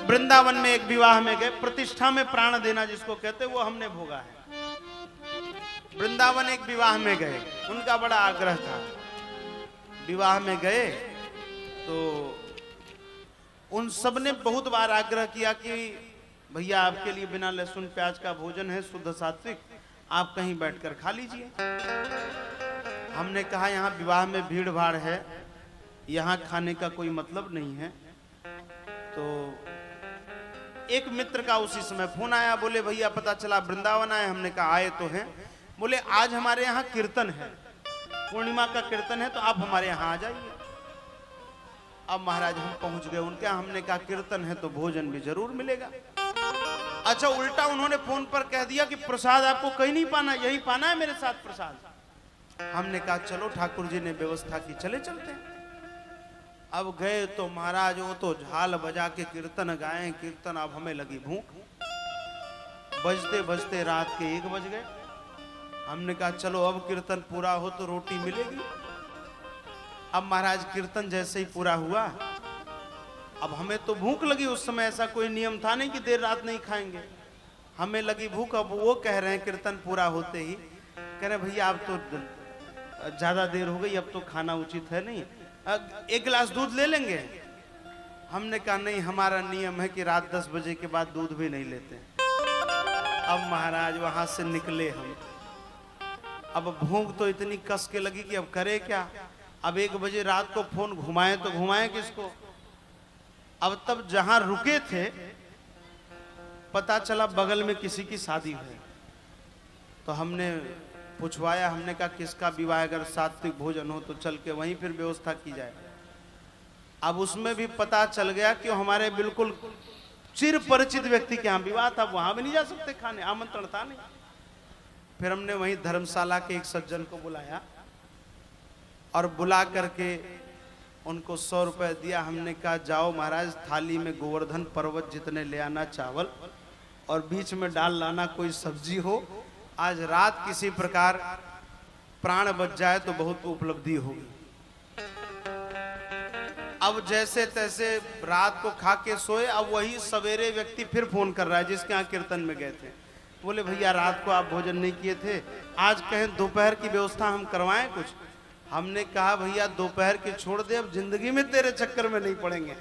वृंदावन में एक विवाह में गए, प्रतिष्ठा में प्राण देना जिसको कहते वो हमने भोगा है। वृंदावन एक विवाह में गए, उनका बड़ा आग्रह था। विवाह में गए तो उन सब ने बहुत बार आग्रह किया कि भैया आपके लिए बिना लहसुन प्याज का भोजन है, शुद्ध सात्विक, आप कहीं बैठकर खा लीजिए। हमने कहा यहाँ विवाह में भीड़ भाड़ है, यहाँ खाने का कोई मतलब नहीं है। तो एक मित्र का उसी समय फोन आया, बोले भैया पता चला वृंदावन आए। हमने कहा आए तो हैं। बोले आज हमारे यहाँ कीर्तन है, पूर्णिमा का कीर्तन है, तो आप हमारे यहाँ आ जाइए। अब महाराज हम पहुंच गए उनके यहाँ। हमने कहा कीर्तन है तो भोजन भी जरूर मिलेगा। अच्छा, उल्टा उन्होंने फोन पर कह दिया कि प्रसाद आपको कहीं नहीं पाना, यही पाना है मेरे साथ प्रसाद। हमने कहा चलो ठाकुर जी ने व्यवस्था की, चले चलते हैं। अब गए तो महाराज वो तो झाल बजा के कीर्तन गाए कीर्तन। अब हमें लगी भूख, बजते बजते रात के 1 बज गए। हमने कहा चलो अब कीर्तन पूरा हो तो रोटी मिलेगी। अब महाराज कीर्तन जैसे ही पूरा हुआ, अब हमें तो भूख लगी। उस समय ऐसा कोई नियम था नहीं कि देर रात नहीं खाएंगे, हमें लगी भूख। अब वो कह रहे हैं कीर्तन पूरा होते ही, कह रहे भैया अब तो ज्यादा देर हो गई, अब तो खाना उचित है नहीं, 1 गिलास दूध ले लेंगे। हमने कहा नहीं, हमारा नियम है कि रात 10 बजे के बाद दूध भी नहीं लेते। अब महाराज वहां से निकले हम। अब भूख तो इतनी कस के लगी कि अब करे क्या। अब 1 बजे रात को फोन घुमाए तो घुमाए किसको। अब तब जहां रुके थे पता चला बगल में किसी की शादी है। तो हमने पूछवाया, हमने कहा किसका विवाह, अगर सात्विक भोजन हो तो चल के वहीं फिर व्यवस्था की जाए। अब उसमें भी पता चल गया कि हमारे बिल्कुल चिर परिचित व्यक्ति के यहाँ विवाह था, वहां भी नहीं जा सकते खाने, आमंत्रण था नहीं। फिर हमने वहीं धर्मशाला के एक सज्जन को बुलाया और बुला करके उनको 100 रुपए दिया। हमने कहा जाओ महाराज, थाली में गोवर्धन पर्वत जितने ले आना चावल, और बीच में डाल लाना कोई सब्जी हो। आज रात किसी प्रकार प्राण बच जाए तो बहुत उपलब्धि होगी। अब जैसे तैसे रात को खा के सोए। अब वही सवेरे व्यक्ति फिर फोन कर रहा है जिसके यहाँ कीर्तन में गए थे। बोले भैया रात को आप भोजन नहीं किए थे, आज कहें दोपहर की व्यवस्था हम करवाएं कुछ। हमने कहा भैया दोपहर के छोड़ दे, अब जिंदगी में तेरे चक्कर में नहीं पड़ेंगे।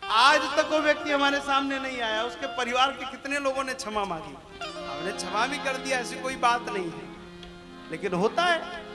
आज तक वो व्यक्ति हमारे सामने नहीं आया। उसके परिवार के कितने लोगों ने क्षमा मांगी, हमने क्षमा भी कर दिया, ऐसी कोई बात नहीं है, लेकिन होता है।